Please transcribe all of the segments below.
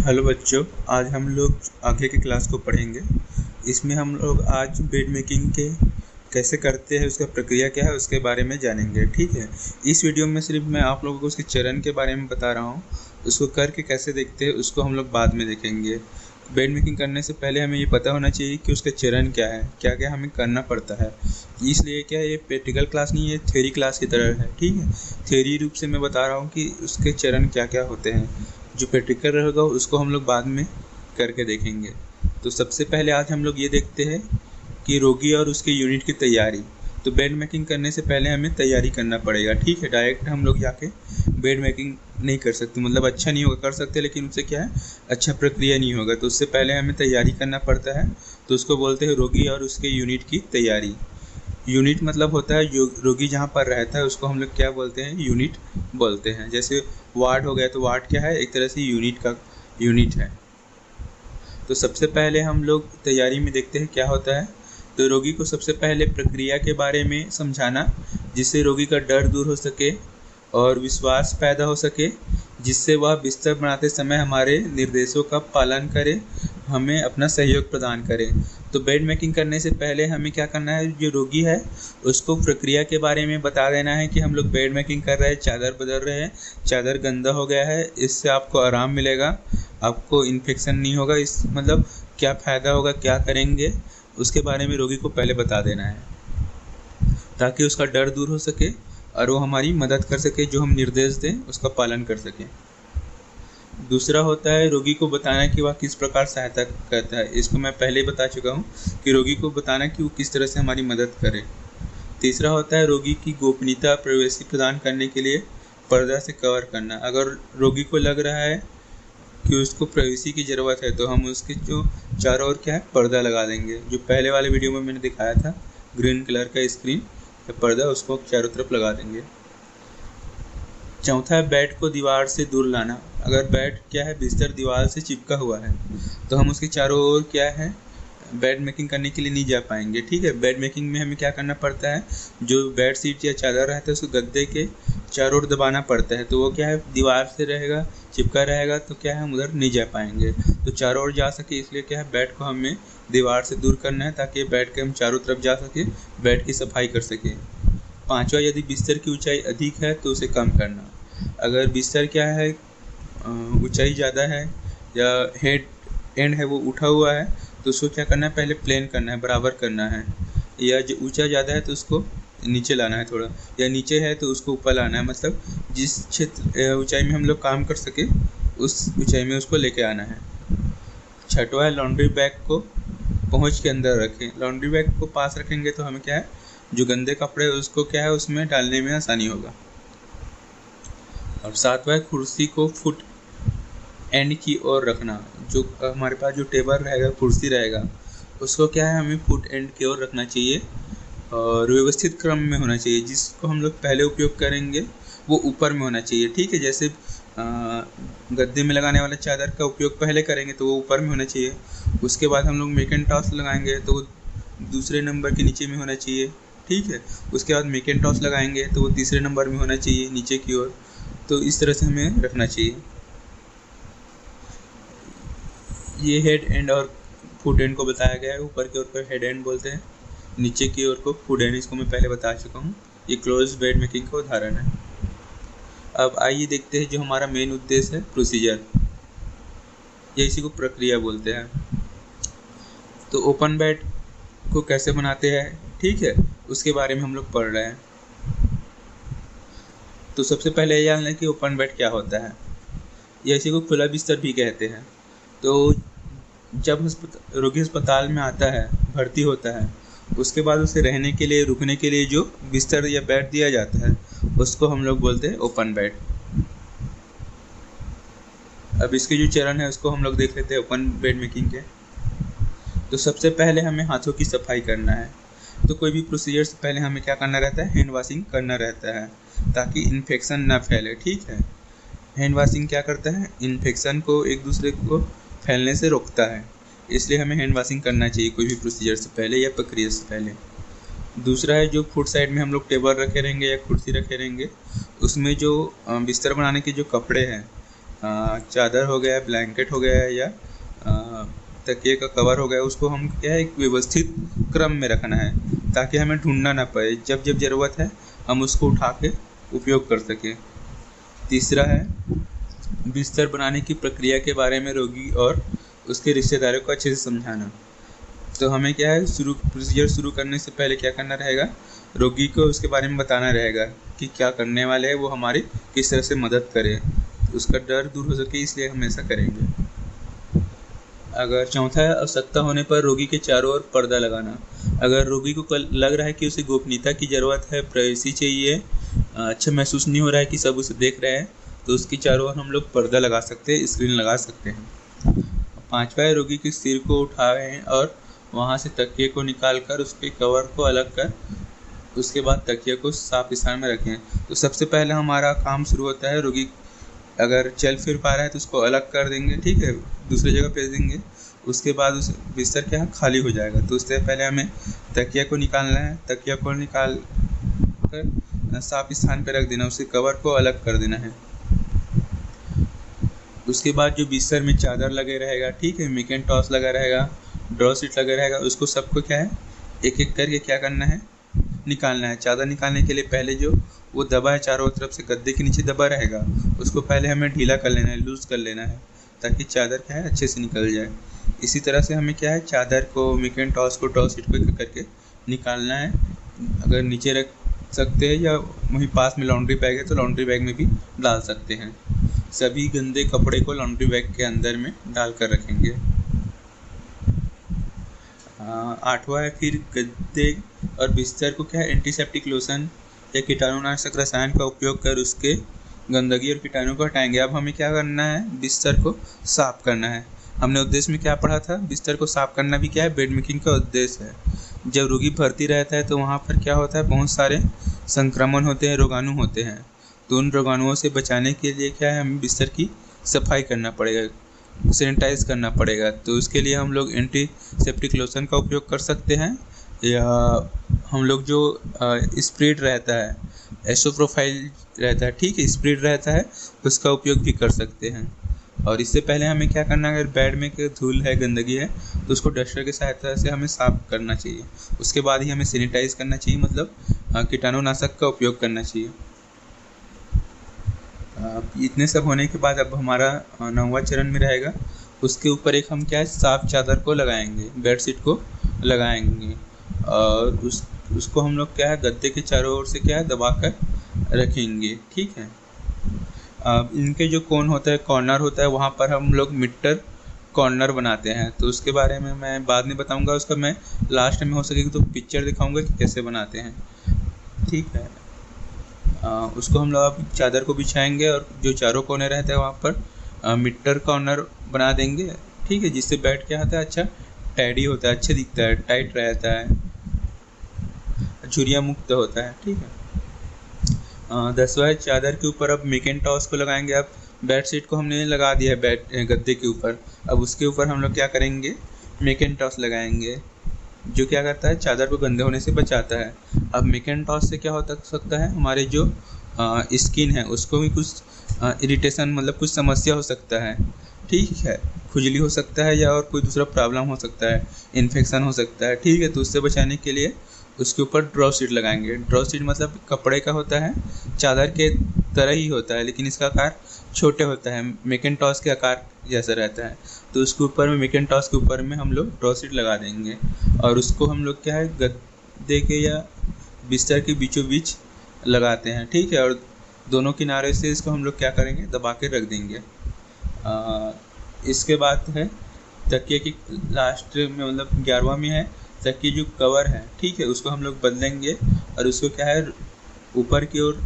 Hello बच्चों, आज हम लोग आगे की क्लास को पढ़ेंगे। इसमें हम लोग आज बेड मेकिंग के कैसे करते हैं, उसका प्रक्रिया क्या है उसके बारे में जानेंगे। ठीक है, इस वीडियो में सिर्फ मैं आप लोगों को उसके चरण के बारे में बता रहा हूँ। उसको करके कैसे देखते हैं उसको हम लोग बाद में देखेंगे। बेड मेकिंग करने से पहले हमें ये पता होना चाहिए कि उसके चरण क्या है, क्या क्या हमें करना पड़ता है। इसलिए क्या ये प्रैक्टिकल क्लास नहीं है, थ्योरी क्लास की तरह है। ठीक है, थ्योरी रूप से मैं बता रहा हूँ कि उसके चरण क्या क्या होते हैं। जो प्रैक्टिकल रहेगा उसको हम लोग बाद में करके देखेंगे। तो सबसे पहले आज हम लोग ये देखते हैं कि रोगी और उसके यूनिट की तैयारी। तो बेड मेकिंग करने से पहले हमें तैयारी करना पड़ेगा। ठीक है, डायरेक्ट हम लोग जाके बेड मेकिंग नहीं कर सकते, मतलब अच्छा नहीं होगा, कर सकते लेकिन उससे क्या है, अच्छा प्रक्रिया नहीं होगा। तो उससे पहले हमें तैयारी करना पड़ता है। तो उसको बोलते हैं रोगी और उसके यूनिट की तैयारी। यूनिट मतलब होता है जो रोगी जहाँ पर रहता है उसको हम लोग क्या बोलते हैं, यूनिट बोलते हैं। जैसे वार्ड हो गया तो वार्ड क्या है, एक तरह से यूनिट का यूनिट है। तो सबसे पहले हम लोग तैयारी में देखते हैं क्या होता है। तो रोगी को सबसे पहले प्रक्रिया के बारे में समझाना, जिससे रोगी का डर दूर हो सके और विश्वास पैदा हो सके, जिससे वह बिस्तर बनाते समय हमारे निर्देशों का पालन करे, हमें अपना सहयोग प्रदान करे। तो बेड मेकिंग करने से पहले हमें क्या करना है, जो रोगी है उसको प्रक्रिया के बारे में बता देना है कि हम लोग बेड मेकिंग कर रहे हैं, चादर बदल रहे हैं, चादर गंदा हो गया है, इससे आपको आराम मिलेगा, आपको इन्फेक्शन नहीं होगा, इस मतलब क्या फ़ायदा होगा, क्या करेंगे, उसके बारे में रोगी को पहले बता देना है, ताकि उसका डर दूर हो सके और वो हमारी मदद कर सके, जो हम निर्देश दें उसका पालन कर सकें। दूसरा होता है रोगी को बताना कि वह किस प्रकार सहायता करता है। इसको मैं पहले ही बता चुका हूँ कि रोगी को बताना कि वो किस तरह से हमारी मदद करे। तीसरा होता है रोगी की गोपनीयता प्राइवेसी प्रदान करने के लिए पर्दा से कवर करना। अगर रोगी को लग रहा है कि उसको प्राइवेसी की ज़रूरत है तो हम उसके जो चारों ओर क्या है, पर्दा लगा देंगे। जो पहले वाले वीडियो में मैंने दिखाया था, ग्रीन कलर का स्क्रीन या पर्दा, उसको चारों तरफ लगा देंगे। चौथा है बेड को दीवार से दूर लाना। अगर बेड क्या है, बिस्तर दीवार से चिपका हुआ है तो हम उसके चारों ओर क्या है, बेड मेकिंग करने के लिए नहीं जा पाएंगे। ठीक है, बेड मेकिंग में हमें क्या करना पड़ता है, जो बेड शीट या चादर रहता है उसको गद्दे के चारों ओर दबाना पड़ता है। तो वो क्या है, दीवार से रहेगा, चिपका रहेगा, तो क्या है, हम उधर नहीं जा पाएंगे। तो चारों ओर जा सके इसलिए क्या है, बेड को हमें दीवार से दूर करना है, ताकि बेड के हम चारों तरफ जा सके, बेड की सफाई कर सके। पाँचवा, यदि बिस्तर की ऊंचाई अधिक है तो उसे कम करना। अगर बिस्तर क्या है, ऊंचाई ज़्यादा है या हेड एंड है वो उठा हुआ है, तो उसको क्या करना है, पहले प्लेन करना है, बराबर करना है। या जो ऊंचा ज़्यादा है तो उसको नीचे लाना है थोड़ा, या नीचे है तो उसको ऊपर लाना है। मतलब जिस क्षेत्र ऊंचाई में हम लोग काम कर सके उस ऊंचाई में उसको लेके आना है। छठवा है लॉन्ड्री बैग को पहुँच के अंदर रखें। लॉन्ड्री बैग को पास रखेंगे तो हमें क्या है, जो गंदे कपड़े उसको क्या है उसमें डालने में आसानी होगा। और सातवां है कुर्सी को फुट एंड की ओर रखना। जो हमारे पास जो टेबल रहेगा, कुर्सी रहेगा, उसको क्या है, हमें फुट एंड की ओर रखना चाहिए और व्यवस्थित क्रम में होना चाहिए। जिसको हम लोग पहले उपयोग करेंगे वो ऊपर में होना चाहिए। ठीक है, जैसे गद्दे में लगाने वाला चादर का उपयोग पहले करेंगे तो वो ऊपर में होना चाहिए। उसके बाद हम लोग मैकिन्टॉश लगाएंगे तो वो दूसरे नंबर के नीचे में होना चाहिए। ठीक है, उसके बाद मैकिन्टॉश लगाएंगे तो वो तीसरे नंबर में होना चाहिए, नीचे की ओर। तो इस तरह से हमें रखना चाहिए। ये हेड एंड और फुट एंड को बताया गया है। ऊपर की ओर को हेड एंड बोलते हैं, नीचे की ओर को फुट एंड। इसको मैं पहले बता चुका हूँ। ये क्लोज बेड मेकिंग का उदाहरण है। अब आइए देखते हैं जो हमारा मेन उद्देश्य है, प्रोसीजर, या इसी को प्रक्रिया बोलते हैं। तो ओपन बेड को कैसे बनाते हैं, ठीक है, उसके बारे में हम लोग पढ़ रहे हैं। तो सबसे पहले ये जानना है कि ओपन बेड क्या होता है, या इसी को खुला बिस्तर भी कहते हैं। तो जब रोगी अस्पताल में आता है, भर्ती होता है, उसके बाद उसे रहने के लिए, रुकने के लिए जो बिस्तर या बेड दिया जाता है उसको हम लोग बोलते हैं ओपन बेड। अब इसके जो चरण है उसको हम लोग देख लेते हैं ओपन बेड मेकिंग के। तो सबसे पहले हमें हाथों की सफाई करना है। तो कोई भी प्रोसीजर से पहले हमें क्या करना रहता है, हैंड वॉशिंग करना रहता है, ताकि इन्फेक्शन ना फैले। ठीक है, हैंड वॉशिंग क्या करता है, इन्फेक्शन को एक दूसरे को फैलने से रोकता है, इसलिए हमें हैंड वॉशिंग करना चाहिए कोई भी प्रोसीजर से पहले या प्रक्रिया से पहले। दूसरा है जो फुट साइड में हम लोग टेबल रखे रहेंगे या कुर्सी रखे रहेंगे, उसमें जो बिस्तर बनाने के जो कपड़े हैं चादर हो गया, ब्लैंकेट हो गया या तकिए का कवर हो गया, उसको हम क्या है एक व्यवस्थित क्रम में रखना है ताकि हमें ढूंढना ना पड़े, जब जब ज़रूरत है हम उसको उठा के उपयोग कर सकें। तीसरा है बिस्तर बनाने की प्रक्रिया के बारे में रोगी और उसके रिश्तेदारों को अच्छे से समझाना। तो हमें क्या है प्रोसीजर शुरू करने से पहले क्या करना रहेगा, रोगी को उसके बारे में बताना रहेगा कि क्या करने वाले हैं, वो हमारी किस तरह से मदद करे, उसका डर दूर हो सके, इसलिए हम ऐसा करेंगे। अगर चौथा है आवश्यकता होने पर रोगी के चारों ओर पर्दा लगाना। अगर रोगी को लग रहा है कि उसे गोपनीयता की ज़रूरत है, प्राइवेसी चाहिए, अच्छा महसूस नहीं हो रहा है कि सब उसे देख रहे हैं, तो उसके चारों ओर हम लोग पर्दा लगा सकते हैं, स्क्रीन लगा सकते हैं। पांचवा है रोगी के सिर को उठाएं और वहाँ से तकिए को निकाल कर उसके कवर को अलग कर उसके बाद तकिए को साफ स्थान में रखें। तो सबसे पहले हमारा काम शुरू होता है, रोगी अगर चल फिर पा रहा है तो उसको अलग कर देंगे, ठीक है, दूसरी जगह भेज देंगे। उसके बाद उस बिस्तर क्या है खाली हो जाएगा। तो उससे पहले हमें तकिया को निकालना है, तकिया को निकाल कर साफ स्थान पर रख देना, उसके कवर को अलग कर देना है। उसके बाद जो बिस्तर में चादर लगे रहेगा, ठीक है, मैकिन्टॉश लगा रहेगा, ड्रॉ शीट लगा रहेगा, उसको सबको क्या है एक एक करके क्या करना है, निकालना है। चादर निकालने के लिए पहले जो वो दबा है चारों तरफ से गद्दे के नीचे दबा रहेगा, उसको पहले हमें ढीला कर लेना है, लूज़ कर लेना है, ताकि चादर क्या है अच्छे से निकल जाए। इसी तरह से हमें क्या है चादर को, मैकिन्टॉश को, ड्रॉ शीट को एक करके निकालना है। अगर नीचे रख सकते हैं या वहीं पास में लॉन्ड्री बैग है तो लॉन्ड्री बैग में भी डाल सकते हैं। सभी गंदे कपड़े को लॉन्ड्री बैग के अंदर में डाल कर रखेंगे। आठवां है फिर गद्दे और बिस्तर को क्या है एंटीसेप्टिक लोशन या कीटाणुनाशक रसायन का उपयोग कर उसके गंदगी और कीटाणु को हटाएंगे। अब हमें क्या करना है, बिस्तर को साफ करना है। हमने उद्देश्य में क्या पढ़ा था, बिस्तर को साफ करना भी क्या है बेड मेकिंग का उद्देश्य है। जब रोगी भर्ती रहता है तो वहाँ पर क्या होता है, बहुत सारे संक्रमण होते हैं, रोगाणु होते हैं। तो उन रोगाणुओं से बचाने के लिए क्या है हमें बिस्तर की सफाई करना पड़ेगा, सैनिटाइज करना पड़ेगा। तो उसके लिए हम लोग एंटीसेप्टिक लोशन का उपयोग कर सकते हैं, या हम लोग जो स्प्रेड रहता है, एसोप्रोफाइल रहता है, ठीक है, स्प्रेड रहता है, उसका उपयोग भी कर सकते हैं। और इससे पहले हमें क्या करना है, अगर बेड में कोई धूल है, गंदगी है, तो उसको डस्टर की सहायता से हमें साफ करना चाहिए। उसके बाद ही हमें सैनिटाइज करना चाहिए, मतलब कीटाणुनाशक का उपयोग करना चाहिए। इतने सब होने के बाद अब हमारा 9वां चरण में रहेगा, उसके ऊपर एक हम क्या है साफ चादर को लगाएंगे, बेडशीट को लगाएंगे, और उसको हम लोग क्या है गद्दे के चारों ओर से क्या है दबा कर रखेंगे, ठीक है। अब इनके जो कोन होता है, कॉर्नर होता है, वहाँ पर हम लोग मिटर कॉर्नर बनाते हैं। तो उसके बारे में मैं बाद में बताऊंगा, उसका मैं लास्ट में हो सकेगी तो पिक्चर दिखाऊंगा कि कैसे बनाते हैं, ठीक है। उसको हम लोग अब चादर को बिछाएंगे और जो चारों कोने रहते हैं वहाँ पर मिटर कॉर्नर बना देंगे, ठीक है, जिससे बेड क्या होता है अच्छा टैडी होता है, अच्छा दिखता है, टाइट रहता है, झुर्रियाँ मुक्त होता है, ठीक है। 10वां चादर के ऊपर अब मैकिन्टॉश को लगाएंगे। अब बेडशीट को हमने लगा दिया है बेड गद्दे के ऊपर, अब उसके ऊपर हम लोग क्या करेंगे मैकिन्टॉश लगाएंगे, जो क्या करता है चादर को गंदे होने से बचाता है। अब मैकिन्टॉश से क्या हो सकता है, हमारे जो स्किन है उसको भी कुछ इरिटेशन मतलब कुछ समस्या हो सकता है, ठीक है, खुजली हो सकता है या और कोई दूसरा प्रॉब्लम हो सकता है, इन्फेक्शन हो सकता है, ठीक है। तो उससे बचाने के लिए उसके ऊपर ड्रॉ शीट लगाएंगे। ड्रॉ शीट मतलब कपड़े का होता है, चादर के तरह ही होता है, लेकिन इसका आकार छोटे होता है, मैकिन्टॉश के आकार जैसा रहता है। तो उसके ऊपर में मैकिन्टॉश के ऊपर में हम लोग ड्रॉ शीट लगा देंगे, और उसको हम लोग क्या है गद्दे के या बिस्तर के बीचों बीच लगाते हैं, ठीक है, और दोनों किनारे से इसको हम लोग क्या करेंगे दबा के रख देंगे। इसके बाद है तकिए की लास्ट में मतलब 11वां में है तकिए जो कवर है, ठीक है, उसको हम लोग बदलेंगे और उसको क्या है ऊपर की ओर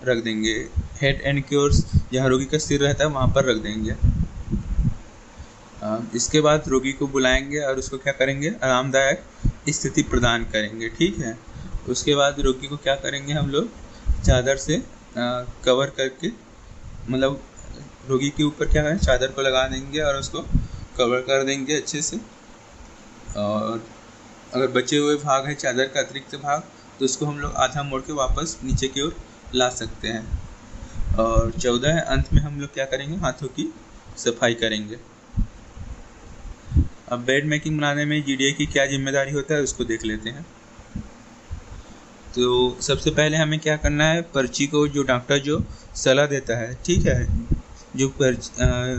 रख देंगे, हेड एंड की ओर जहाँ रोगी का सिर रहता है वहाँ पर रख देंगे। इसके बाद रोगी को बुलाएंगे और उसको क्या करेंगे आरामदायक स्थिति प्रदान करेंगे, ठीक है। उसके बाद रोगी को क्या करेंगे हम लोग चादर से कवर करके, मतलब रोगी के ऊपर क्या है चादर को लगा देंगे और उसको कवर कर देंगे अच्छे से। और अगर बचे हुए भाग है चादर का अतिरिक्त भाग तो उसको हम लोग आधा मोड़ के वापस नीचे की ओर ला सकते हैं। और 14 है अंत में हम लोग क्या करेंगे, हाथों की सफाई करेंगे। अब बेड मेकिंग बनाने में जीडीए की क्या जिम्मेदारी होता है उसको देख लेते हैं। तो सबसे पहले हमें क्या करना है, पर्ची को जो डॉक्टर जो सलाह देता है, ठीक है, जो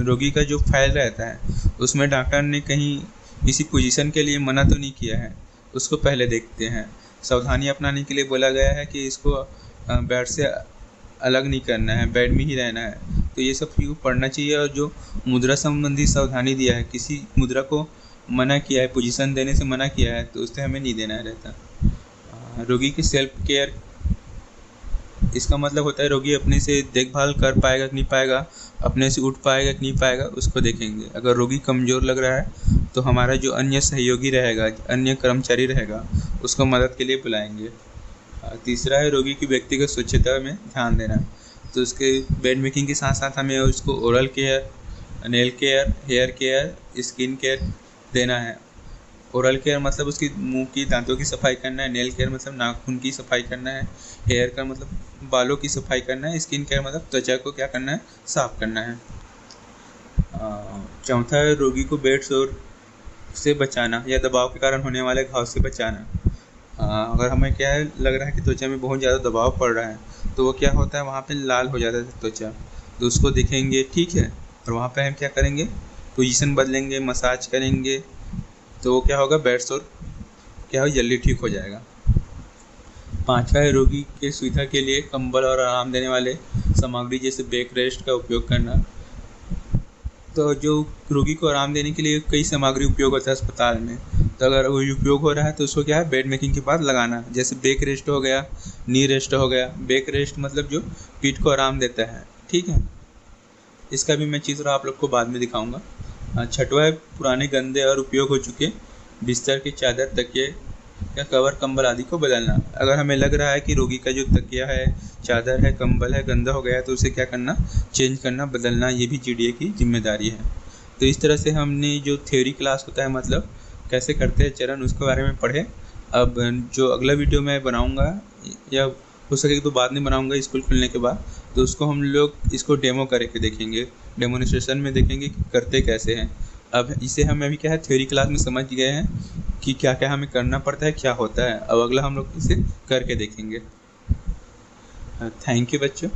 रोगी का जो फाइल रहता है उसमें डॉक्टर ने कहीं किसी पोजीशन के लिए मना तो नहीं किया है, उसको पहले देखते हैं। सावधानी अपनाने के लिए बोला गया है कि इसको बेड से अलग नहीं करना है, बेड में ही रहना है, तो ये सब चीज़ पढ़ना चाहिए। और जो मुद्रा संबंधी सावधानी दिया है, किसी मुद्रा को मना किया है, पोजीशन देने से मना किया है, तो उससे हमें नहीं देना रहता। रोगी की सेल्फ केयर, इसका मतलब होता है रोगी अपने से देखभाल कर पाएगा कि नहीं पाएगा, अपने से उठ पाएगा कि नहीं पाएगा, उसको देखेंगे। अगर रोगी कमज़ोर लग रहा है तो हमारा जो अन्य सहयोगी रहेगा, अन्य कर्मचारी रहेगा, उसको मदद के लिए बुलाएंगे। तीसरा है रोगी की व्यक्तिगत स्वच्छता में ध्यान देना। तो उसके बेड मेकिंग के साथ साथ हमें उसको oral care, nail care, hair care, skin care देना है। ओरल केयर मतलब उसकी मुंह की दांतों की सफाई करना है, नेल केयर मतलब नाखून की सफाई करना है, हेयर केयर मतलब बालों की सफाई करना है, स्किन केयर मतलब त्वचा को क्या करना है, साफ करना है। चौथा है रोगी को बेड सोर से बचाना या दबाव के कारण होने वाले घाव से बचाना। अगर हमें क्या है, लग रहा है कि त्वचा में बहुत ज़्यादा दबाव पड़ रहा है, तो वो क्या होता है, वहाँ पे लाल हो जाता है त्वचा, तो उसको देखेंगे, ठीक है, और वहाँ पे हम क्या करेंगे, पोजीशन बदलेंगे, मसाज करेंगे, तो वो क्या होगा, बेड सोर क्या हो, जल्दी ठीक हो जाएगा। पांचवा है रोगी के सुविधा के लिए कंबल और आराम देने वाले सामग्री जैसे बैक रेस्ट का उपयोग करना। तो जो रोगी को आराम देने के लिए कई सामग्री उपयोग होता है अस्पताल में, तो अगर वो उपयोग हो रहा है तो उसको क्या है, बेड मेकिंग के बाद लगाना। जैसे बैक रेस्ट हो गया, नी रेस्ट हो गया। बैक रेस्ट मतलब जो पीठ को आराम देता है, ठीक है, इसका भी मैं चित्र आप लोग को बाद में दिखाऊंगा। छठवा है पुराने गंदे और उपयोग हो चुके बिस्तर की चादर, तकिए या कवर, कंबल आदि को बदलना। अगर हमें लग रहा है कि रोगी का जो तकिया है, चादर है, कंबल है, गंदा हो गया है, तो उसे क्या करना, चेंज करना, बदलना, ये भी जीडीए की जिम्मेदारी है। तो इस तरह से हमने जो थ्योरी क्लास होता है, मतलब कैसे करते हैं चरण, उसके बारे में पढ़े। अब जो अगला वीडियो मैं बनाऊँगा, या हो सके तो बाद में बनाऊँगा स्कूल खुलने के बाद, तो उसको हम लोग इसको डेमो करके देखेंगे, डेमोन्स्ट्रेशन में देखेंगे कि करते कैसे हैं। अब इसे हम अभी क्या है, थ्योरी क्लास में समझ गए हैं कि क्या क्या हमें करना पड़ता है, क्या होता है। अब अगला हम लोग इसे करके देखेंगे। थैंक यू बच्चों।